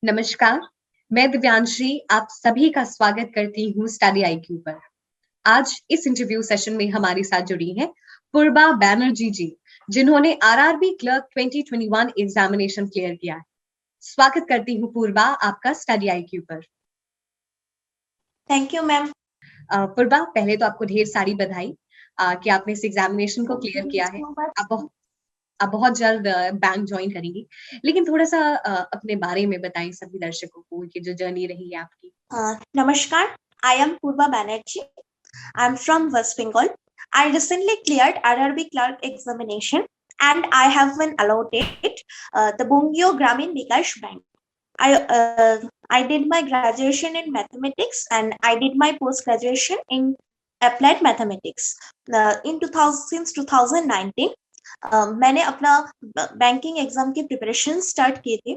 नमस्कार, मैं दिव्यांशी आप सभी का स्वागत करती हूँ स्टडी आईक्यू पर। आज इस इंटरव्यू सेशन में हमारे साथ जुड़ी हैं पूर्वा बैनर्जी जी, जिन्होंने आरआरबी क्लर्क 2021 एग्जामिनेशन क्लियर किया है। स्वागत करती हूँ पूर्वा आपका स्टडी आईक्यू पर। Thank you ma'am. पूर्वा, पहले तो आपको ढेर सारी बधाई कि आपने इस एग्जामिनेशन को क्लियर किया है। आप बहुत जल्द बैंक ज्वाइन करेंगी, लेकिन थोड़ा सा अपने बारे में बताएं सभी दर्शकों को कि जो जर्नी रही है आपकी। नमस्कार, I am Purva Banerjee. I'm from West Bengal. I recently cleared RRB clerk examination and I have been allotted the Bungyo Gramin Bikash Bank. I did my graduation in mathematics and I did my post graduation in applied mathematics. Since 2019 मैंने अपना banking exam की preparation start की थी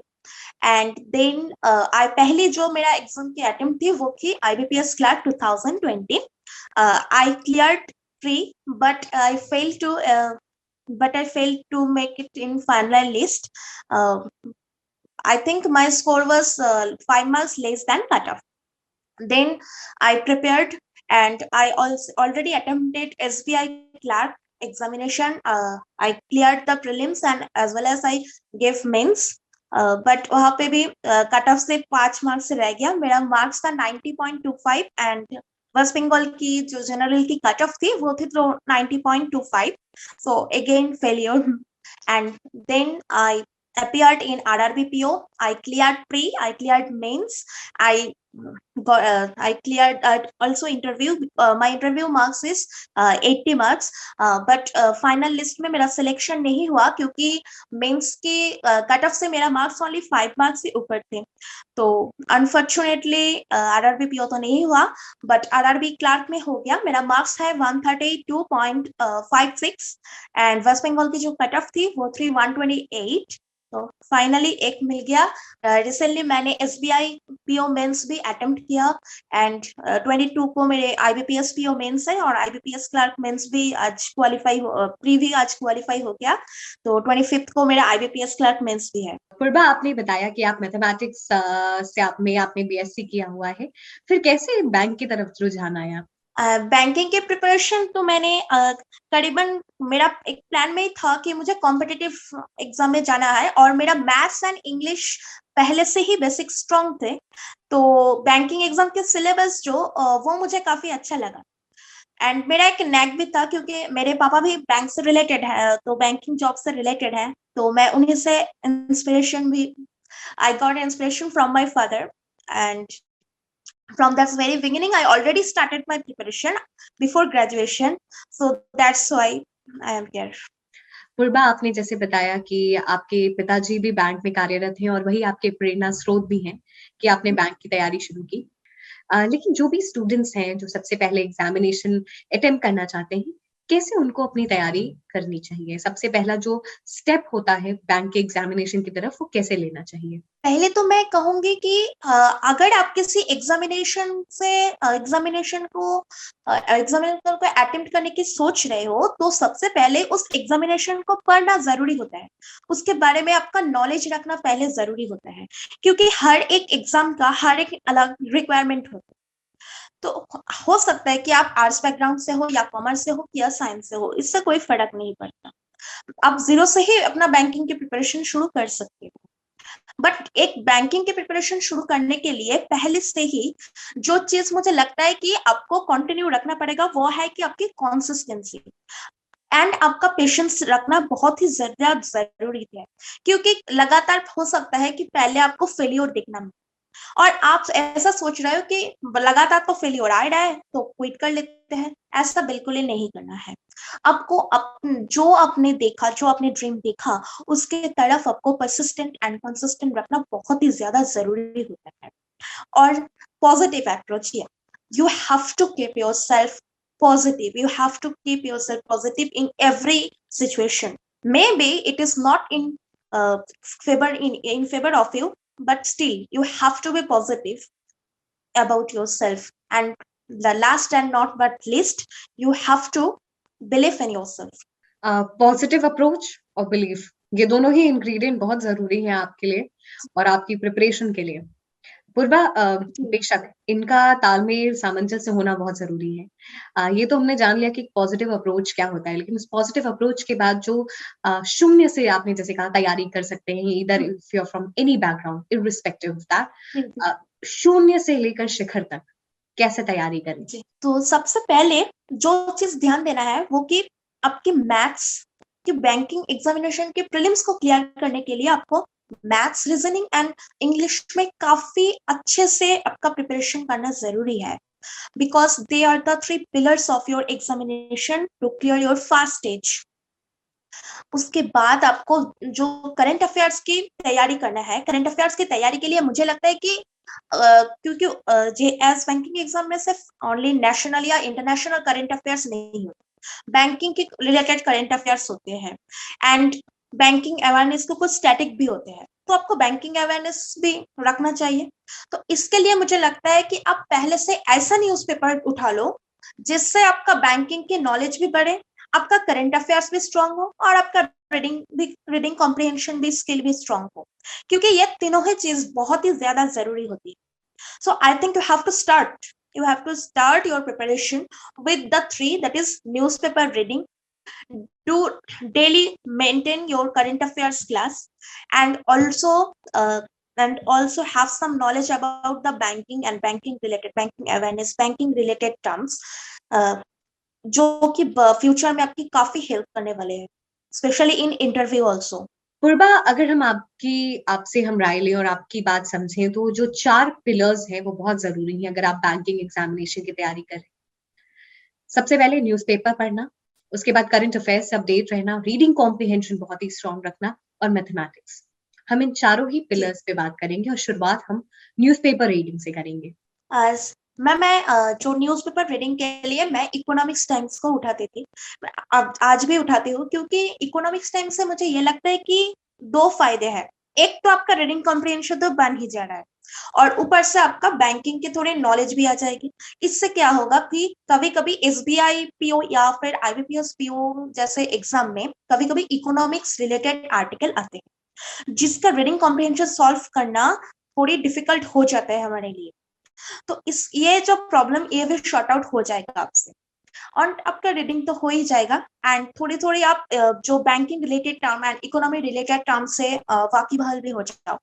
and then पहले जो मेरा exam की attempt थी वो थी IBPS clerk 2020. I cleared pre but I failed to make it in final list. I think my score was 5 marks less than cutoff. Then I prepared and I also already attempted SBI clerk examination. I cleared the prelims and as well as I gave mains. But वहां पे भी cut off से 5 marks से रह गया। मेरा marks था 90.25 and waste Bengal की जो जनरल की कट ऑफ थी वो थी तो 90.25. So again failure and then I appeared in RRBPO. I cleared pre, I cleared mains, I cleared also interview. My interview marks is 80 marks, but final list में मेरा selection नहीं हुआ क्योंकि mains की कट ऑफ से मेरा marks only 5 marks से ऊपर थे। तो अनफॉर्चुनेटली RRBPO तो नहीं हुआ बट RRB क्लार्क में हो गया। मेरा मार्क्स है 132.56 एंड वेस्ट बंगाल की जो कट ऑफ थी वो थी 128। तो फाइनली एक मिल गया। रिसेंटली मैंने SBI PO मेंस भी अटेम्प्ट किया एंड 22 को मेरे IBPS PO मेंस है और IBPS क्लर्क मेंस भी आज क्वालिफाई प्री भी आज क्वालिफाई हो गया। तो 25 को मेरा IBPS क्लर्क मेंस भी है। पूर्वा, आपने बताया कि आप मैथमेटिक्स से आपने BSc किया हुआ है, फिर कैसे बैंक की तरफ रुझान आया? बैंकिंग के प्रिपरेशन तो मैंने करीबन मेरा एक प्लान में ही था कि मुझे कॉम्पिटिटिव एग्जाम में जाना है और मेरा मैथ्स एंड इंग्लिश पहले से ही बेसिक स्ट्रॉन्ग थे। तो बैंकिंग एग्जाम के सिलेबस जो वो मुझे काफी अच्छा लगा एंड मेरा एक नैक भी था क्योंकि मेरे पापा भी बैंक से रिलेटेड है, तो बैंकिंग जॉब से रिलेटेड है, तो मैं उन्हीं से इंस्पिरेशन भी I got inspiration from my father and from that very beginning I already started my preparation before graduation, so that's why I am here. पूर्वा, आपने जैसे बताया कि आपके पिताजी भी बैंक में कार्यरत हैं और वही आपके प्रेरणा स्रोत भी हैं कि आपने बैंक की तैयारी शुरू की। लेकिन जो भी स्टूडेंट्स हैं जो सबसे पहले एग्जामिनेशन अटेम्प्ट करना चाहते हैं, कैसे उनको अपनी तैयारी करनी चाहिए? सबसे पहला जो स्टेप होता है बैंक के एग्जामिनेशन की तरफ, वो कैसे लेना चाहिए? पहले तो मैं कहूंगी कि अगर आप किसी एग्जामिनेशन को अटेम्प्ट करने की सोच रहे हो तो सबसे पहले उस एग्जामिनेशन को पढ़ना जरूरी होता है। उसके बारे में आपका नॉलेज रखना पहले जरूरी होता है क्योंकि हर एक एग्जाम का हर एक अलग रिक्वायरमेंट होता है। तो हो सकता है कि आप आर्ट्स बैकग्राउंड से हो या कॉमर्स से हो या साइंस से हो, इससे कोई फर्क नहीं पड़ता। आप जीरो से ही अपना बैंकिंग की प्रिपरेशन शुरू कर सकते हो। बट एक बैंकिंग की प्रिपरेशन शुरू करने के लिए पहले से ही जो चीज मुझे लगता है कि आपको कंटिन्यू रखना पड़ेगा वो है कि आपकी कंसिस्टेंसी एंड आपका पेशेंस रखना बहुत ही ज्यादा जरूरी है क्योंकि लगातार हो सकता है कि पहले आपको फेलियर देखना मिले और आप ऐसा सोच रहे हो कि लगातार तो फेलियर आ रहा है तो क्विट कर लेते हैं। ऐसा बिल्कुल ही नहीं करना है। आपको जो आपने देखा, जो आपने ड्रीम देखा, उसके तरफ आपको परसिस्टेंट एंड कंसिस्टेंट रखना बहुत ही ज्यादा जरूरी होता है। और positive approach, you have to keep yourself positive. You have to keep yourself positive in every situation. Maybe it is not in favor of you, but still you have to be positive about yourself. And the last and not but least, you have to believe in yourself. Positive approach or belief, ये दोनों ही ingredient बहुत ज़रूरी हैं आपके लिए और आपकी preparation के लिए। पूर्वा बेशक इनका तालमेल, सामंजस्य होना बहुत ज़रूरी है। ये तो हमने जान लिया कि पॉज़िटिव अप्रोच क्या होता है, लेकिन उस पॉज़िटिव अप्रोच के बाद जो शून्य से आपने जैसे कहा तैयारी कर सकते हैं, either if you are from any background, irrespective of that जी शून्य से लेकर शिखर तक कैसे तैयारी करें? जी। तो सबसे पहले जो चीज ध्यान देना है वो कि आपकी मैथ्स की बैंकिंग एग्जामिनेशन के प्रीलिम्स को क्लियर करने के लिए आपको मैथ्स, रीजनिंग एंड इंग्लिश में काफी अच्छे से आपका प्रिपरेशन करना जरूरी है, because they are the three pillars of your examination to clear your first stage. उसके बाद आपको जो करंट अफेयर्स की तैयारी करना है, करंट अफेयर्स की तैयारी के लिए मुझे लगता है कि क्योंकि जेएस बैंकिंग एग्जाम में सिर्फ ओनली नेशनल या इंटरनेशनल करंट अफेयर्स नहीं होते, बैंकिंग के रिलेटेड करंट अफेयर्स होते हैं एंड बैंकिंग अवेयरनेस के कुछ स्टैटिक भी होते हैं, तो आपको बैंकिंग अवेयरनेस भी रखना चाहिए। तो इसके लिए मुझे लगता है कि आप पहले से ऐसा न्यूज़पेपर उठा लो जिससे आपका बैंकिंग की नॉलेज भी बढ़े, आपका करंट अफेयर्स भी स्ट्रांग हो और आपका रीडिंग कॉम्प्रिहेंशन भी स्किल भी स्ट्रांग हो, क्योंकि ये तीनों ही चीज बहुत ही ज्यादा जरूरी होती है। So I think you have to start your preparation with the three, that is newspaper reading, do daily maintain your current affairs class, and also uh, have some knowledge about the banking and banking awareness, banking related terms, जो कि future में आपकी काफी help करने वाले हैं, specially in interview also. पूर्वा, अगर हम आपसे हम राय लें और आपकी बात समझें तो जो 4 पिलर्स हैं वो बहुत ज़रूरी हैं अगर आप बैंकिंग एग्ज़ामिनेशन की तैयारी कर रहे हैं। सबसे पहले न्यूज़पेपर पढ़ना, उसके बाद करंट अफेयर्स से अपडेट रहना, रीडिंग कॉम्प्रिहेंशन बहुत ही स्ट्रॉन्ग रखना और मैथमेटिक्स। हम इन चारों ही जी पिलर्स पे बात करेंगे और शुरुआत हम न्यूज़पेपर रीडिंग से करेंगे। आज मैं जो न्यूज़पेपर रीडिंग के लिए मैं इकोनॉमिक्स टाइम्स को उठाती थी, अब आज भी उठाती हूँ, क्योंकि इकोनॉमिक्स टाइम्स से मुझे ये लगता है कि दो फायदे हैं। एक तो आपका रीडिंग कॉम्प्रिहेंशन तो बन ही जा रहा है और ऊपर से आपका बैंकिंग की थोड़ी नॉलेज भी आ जाएगी। इससे क्या होगा कि कभी कभी एसबीआई पीओ या फिर आईबीपीएस पीओ जैसे एग्जाम में कभी कभी इकोनॉमिक्स रिलेटेड आर्टिकल आते हैं जिसका रीडिंग कॉम्प्रिहेंशन सॉल्व करना थोड़ी डिफिकल्ट हो जाता है हमारे लिए। तो इस ये जो प्रॉब्लम ये भी शॉर्ट आउट हो जाएगा आपसे, और आपका रीडिंग तो हो ही जाएगा एंड थोड़ी थोड़ी आप जो banking related term and economy related term से वाकिबहाल भी हो जाओ।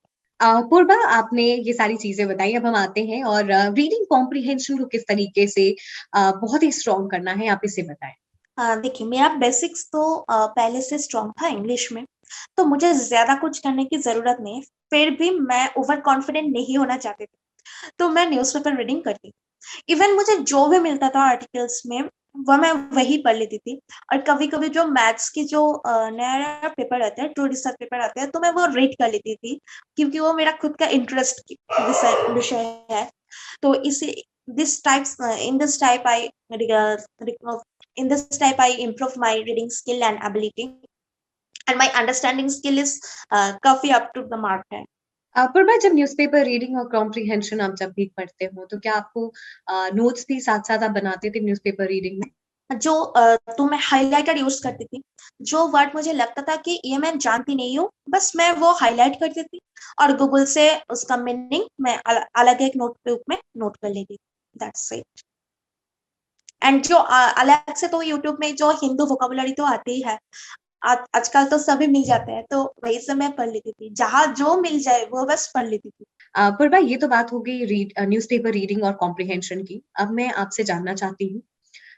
पूर्वा, आपने ये सारी चीज़ें बताई, अब हम आते हैं और रीडिंग कॉम्प्रिहेंशन को किस तरीके से बहुत ही स्ट्रॉन्ग करना है, आप इसे बताएँ। देखिए, मेरा बेसिक्स तो पहले से स्ट्रॉन्ग था इंग्लिश में, तो मुझे ज्यादा कुछ करने की जरूरत नहीं है। फिर भी मैं ओवर कॉन्फिडेंट नहीं होना चाहती थी, तो मैं न्यूज़पेपर रीडिंग करती। इवन मुझे जो भी मिलता था आर्टिकल्स में वो मैं वही पढ़ लेती थी। और कभी कभी जो मैथ्स की जो नया नया पेपर आता है, जो रिसर्च पेपर आते हैं, तो मैं वो रीड कर लेती थी, क्योंकि वो मेरा खुद का इंटरेस्ट विषय है। तो इसी this types in this type I in this type I improve my reading skill and ability, and my understanding skill is काफी up to the mark है। पूर्वा, जब न्यूज़पेपर रीडिंग और कॉम्प्रिहेंशन आप जब भी पढ़ते हो, तो क्या आपको नोट्स भी साथ-साथ आप बनाते थे न्यूज़पेपर रीडिंग में? जो तो मैं हाइलाइटर यूज करती थी, जो वर्ड मुझे लगता था कि ये मैं जानती नहीं हूँ, बस मैं वो हाईलाइट करती थी और गूगल से उसका मीनिंग मैं अलग एक नोटबुक में नोट कर लेती थी। That's it. एंड जो अलग से तो यूट्यूब में जो हिंदू वोकेबुलरी तो आती ही है, आजकल तो सभी मिल जाते हैं, तो वही से मैं पढ़ लेती थी, जहां जो मिल जाए वो बस पढ़ लेती थी। पूर्वा, ये तो बात हो गई न्यूज़पेपर रीडिंग और कॉम्प्रिहेंशन की। अब मैं आपसे जानना चाहती हूँ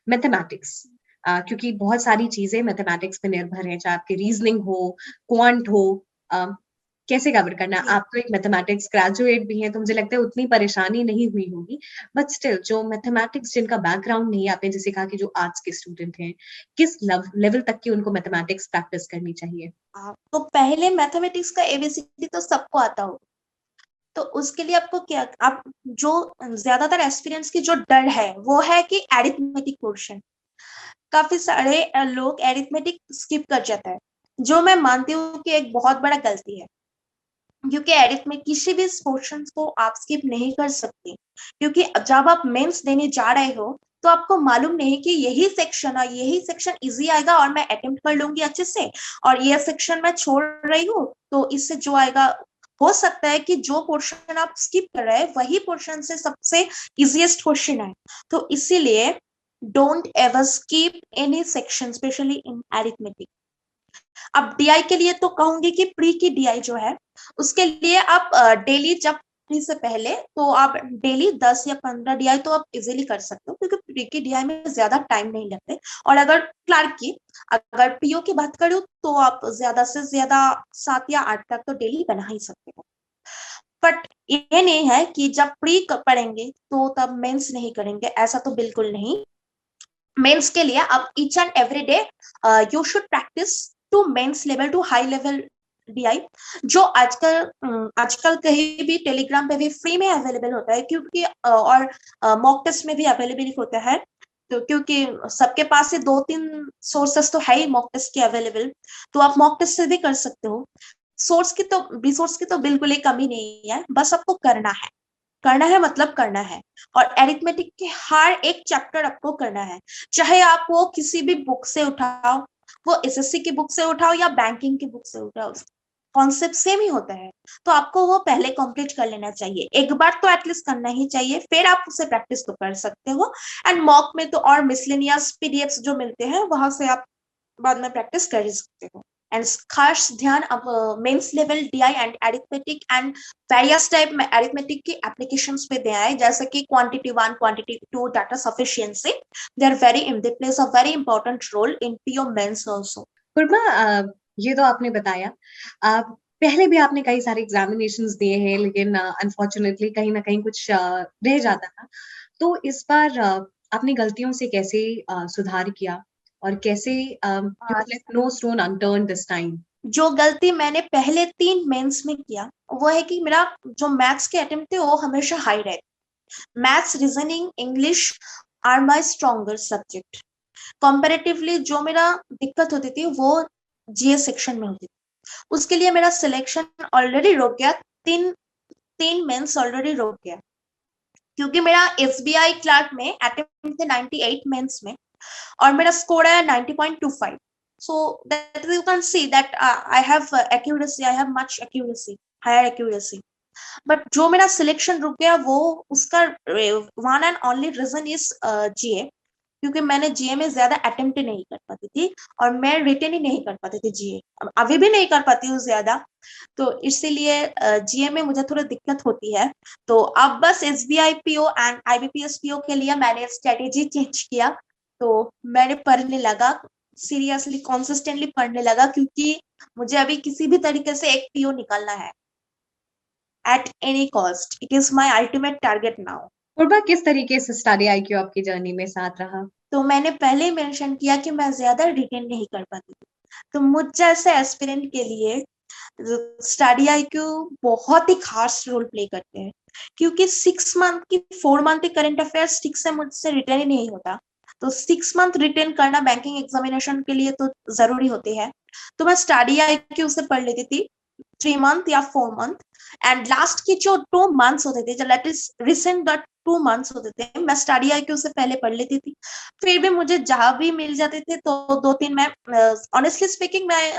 मैथमेटिक्स, क्योंकि बहुत सारी चीज़ें मैथमेटिक्स पे निर्भर हैं, चाहे आपकी रीज़निंग हो, क्वांट हो, अ, कैसे कवर करना है? जी आप तो एक मैथमेटिक्स ग्रेजुएट भी हैं, तो मुझे लगता है उतनी परेशानी नहीं हुई होगी। बट स्टिल जो मैथमेटिक्स जिनका बैकग्राउंड नहीं है, आपने जैसे कहा कि जो आर्ट्स के स्टूडेंट हैं, किस लेवल तक की उनको मैथमेटिक्स प्रैक्टिस करनी चाहिए? तो पहले मैथमेटिक्स का एबीसीडी तो सबको आता हो, तो उसके लिए आपको क्या, आप जो ज्यादातर एक्सपीरियंस की जो डर है वो है कि एरिथमेटिक पोर्शन, काफी सारे लोग एरिथमेटिक स्किप कर जाता है, जो मैं मानती हूँ कि एक बहुत बड़ा गलती है, क्योंकि एरिथ में किसी भी पोर्शन को आप स्किप नहीं कर सकते, क्योंकि जब आप मेंस देने जा रहे हो तो आपको मालूम नहीं कि यही सेक्शन इजी आएगा और मैं अटेम्प्ट कर लूंगी अच्छे से, और ये सेक्शन मैं छोड़ रही हूँ, तो इससे जो आएगा, हो सकता है कि जो पोर्शन आप स्किप कर रहे हैं वही पोर्शन से सबसे इजीएस्ट क्वेश्चन है। तो इसीलिए don't ever skip any section, specially in arithmetic. अब डीआई के लिए तो कहूंगी कि प्री की डीआई जो है, उसके लिए आप डेली, जब प्री से पहले तो आप डेली 10 या 15 डीआई तो आप इजीली कर सकते हो, क्योंकि प्री की डीआई में ज्यादा टाइम नहीं लगते। और अगर क्लार्क की, अगर पीओ की बात करूं तो आप ज्यादा से ज्यादा 7 या 8 तक तो डेली बना ही सकते हो। बट ये नहीं है कि जब प्री पढ़ेंगे तो तब मेंस नहीं करेंगे, ऐसा तो बिल्कुल नहीं। मेंस के लिए आप each and every day you should practice to mains level, to high level DI, जो आजकल कहीं भी टेलीग्राम पे भी फ्री में अवेलेबल होता है, क्योंकि और मॉक टेस्ट में भी अवेलेबल होता है। तो क्योंकि सबके पास से 2-3 सोर्सेस तो है ही मॉक टेस्ट के अवेलेबल, तो आप मॉक टेस्ट से भी कर सकते हो। रिसोर्स की तो बिल्कुल ही कमी नहीं है, बस आपको करना है, मतलब करना है। और एरिथमेटिक के हर एक चैप्टर आपको करना है, चाहे आप वो किसी भी बुक से उठाओ, वो एसएससी की बुक से उठाओ या बैंकिंग की बुक से उठाओ, कॉन्सेप्ट सेम ही होता है। तो आपको वो पहले कंप्लीट कर लेना चाहिए, एक बार तो एटलीस्ट करना ही चाहिए, फिर आप उसे प्रैक्टिस तो कर सकते हो। एंड मॉक में तो और मिसलेनियस पीडीएफ्स जो मिलते हैं, वहां से आप बाद में प्रैक्टिस कर ही सकते हो। एंड खास ध्यान अब mains level DI and arithmetic and various type में अरिथमेटिक की एप्लीकेशंस पे दे आए, जैसे कि quantity 1, quantity 2, data sufficiency, they are very they place a very important role in PO mains also. Purva, ये तो आपने बताया, पहले भी आपने कई सारे एग्जामिनेशंस दिए हैं, लेकिन अनफॉर्चुनेटली कहीं ना कहीं कुछ रह जाता था। तो इस बार आपने गलतियों से कैसे सुधार किया, और कैसे you left no stone unturned this time? जो गलती मैंने पहले 3 मेंस में किया, वो है कि मेरा जो मैथ्स के अटेम्प्ट थे वो हमेशा हाई रहे। Maths, reasoning, English are my stronger subject. Comparatively जो मेरा दिक्कत होती थी वो जीएस सेक्शन में होती थी। उसके लिए मेरा सिलेक्शन ऑलरेडी रुक गया, तीन तीन मेंस ऑलरेडी रुक गया, क्योंकि मेरा एसबीआई क्लर्क में अटेम्प्ट थे 98 मेंस में, और मेरा स्कोर आया 90.25। so that you can see that I have accuracy, I have much accuracy, higher accuracy। But जो मेरा सिलेक्शन रुक गया, वो उसका one and only reason is GA, क्योंकि मैंने जीए में ज्यादा अटेम्प्ट नहीं कर पाती थी, और मैं रिटर्न ही नहीं कर पाती थी जीए, अभी भी नहीं कर पाती हूँ ज्यादा। तो इसीलिए जीए में मुझे थोड़ी दिक्कत होती है। तो अब बस SBI PO and IBPS PO के लिए मैंने स्ट्रेटेजी चेंज किया। तो मैंने पढ़ने लगा, सीरियसली कॉन्सिस्टेंटली पढ़ने लगा, क्योंकि मुझे अभी किसी भी तरीके से एक पीओ निकालना है, at any cost. It is my ultimate target now। पूर्वा, किस तरीके से स्टडी आईक्यू आपकी जर्नी में साथ रहा? तो मैंने पहले ही मेंशन किया कि मैं ज्यादा रिटेन नहीं कर पाती थी, तो मुझ जैसे एस्पिरेंट के लिए स्टडी आईक्यू बहुत ही खास रोल प्ले करते हैं, क्योंकि 6 मंथ की 4 मंथ की करंट अफेयर्स ठीक से मुझसे रिटेन ही नहीं होता। तो 6 मंथ रिटेन करना बैंकिंग एग्जामिनेशन के लिए तो जरूरी होते हैं। तो मैं स्टडी आईक्यू से पढ़ लेती थी 3 मंथ या 4 मंथ, एंड लास्ट की जो 2 मंथ्स होते थे, जो late is recent the 2 months होते थे, मैं स्टडी आईक्यू से पहले पढ़ लेती थी। फिर भी मुझे जहां भी मिल जाते थे तो 2-3 मैं ऑनेस्टली स्पीकिंग मैं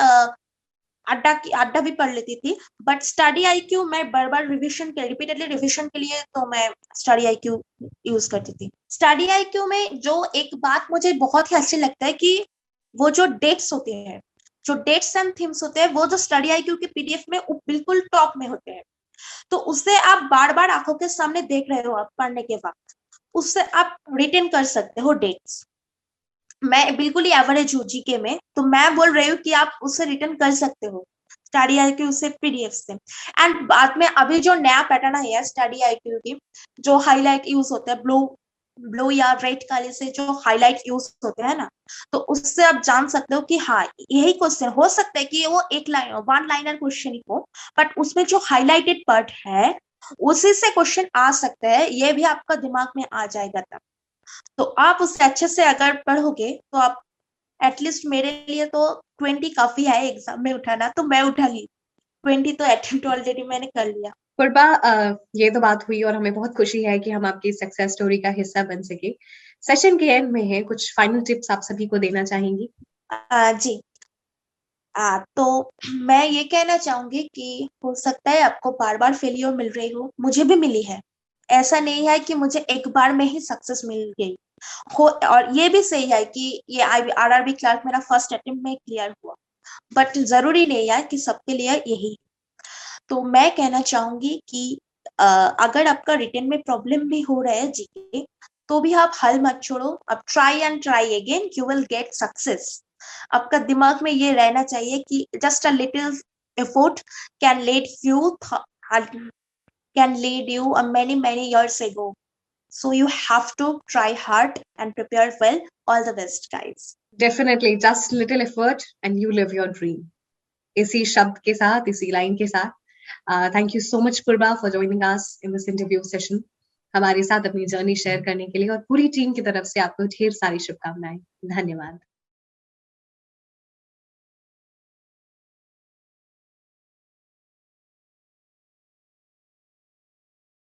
अड्डा भी पढ़ लेती थी। बट स्टडी आईक्यू मैं बार-बार रिपीटेडली रिविजन के लिए तो मैं स्टडी आईक्यू यूज करती थी। स्टडी आईक्यू में जो एक बात मुझे बहुत ही अच्छी लगता है कि वो जो डेट्स होते हैं, जो डेट्स एंड थीम्स होते हैं, वो जो स्टडी आईक्यू के पीडीएफ में बिल्कुल टॉप में होते हैं। तो उससे आप बार-बार आंखों के सामने देख रहे हो, आप पढ़ने के वक्त उससे आप रिटेन कर सकते हो डेट्स। मैं बिल्कुल ही एवरेज हूँ जीके में, तो मैं बोल रही हूँ कि आप उससे रिटर्न कर सकते हो स्टडी आईक्यू से, पीडीएफ से। एंड बाद में अभी जो नया पैटर्न है स्टडी आईक्यू की, जो हाईलाइट यूज होता है, ब्लू ब्लू या रेड काले से जो हाईलाइट यूज होते हैं ना, तो उससे आप जान सकते हो कि हाँ, यही क्वेश्चन हो सकता है कि वो एक लाइन वन लाइनर क्वेश्चन ही हो, बट उसमें जो हाईलाइटेड पार्ट है उसी से क्वेश्चन आ सकता है, ये भी आपका दिमाग में आ जाएगा तब। तो आप उसे अच्छे से अगर पढ़ोगे तो आप एटलीस्ट, मेरे लिए तो 20 काफी है एग्जाम में उठाना, तो मैं उठा ली 20, तो अटेम्प्ट ऑलरेडी मैंने कर लिया। पूर्वा, ये तो बात हुई और हमें बहुत खुशी है कि हम आपकी सक्सेस स्टोरी का हिस्सा बन सके। सेशन के एंड में है, कुछ फाइनल टिप्स आप सभी को देना चाहेंगी? जी। तो मैं ये कहना चाहूँगी कि हो सकता है आपको बार-बार फेल्योर मिल रही हो, मुझे भी मिली है। ऐसा नहीं है कि मुझे एक बार में ही सक्सेस मिल गई। हो और ये भी सही है कि ये आरआरबी क्लर्क मेरा फर्स्ट अटेम्प्ट में क्लियर हुआ। बट ज़रूरी नहीं है कि सबके लिए यही। तो मैं कहना चाहूँगी कि अगर आपका रिटन में प्रॉब्लम भी हो रहा है जीके, तो भी आप हाल मत छोड़ो, आप try and try again, you will get success. आपका दिमाग में ये रहना चाहिए कि just a little effort can lead you can lead you a many years ago. So you have to try hard and prepare well. All the best, guys. Definitely just little effort and you live your dream. इसी शब्द के साथ, इसी line के साथ thank you so much Purva for joining us in this interview session. हमारे साथ अपनी जर्नी शेयर करने के लिए और पूरी टीम की तरफ से आपको ढेर सारी शुभकामनाएं। धन्यवाद।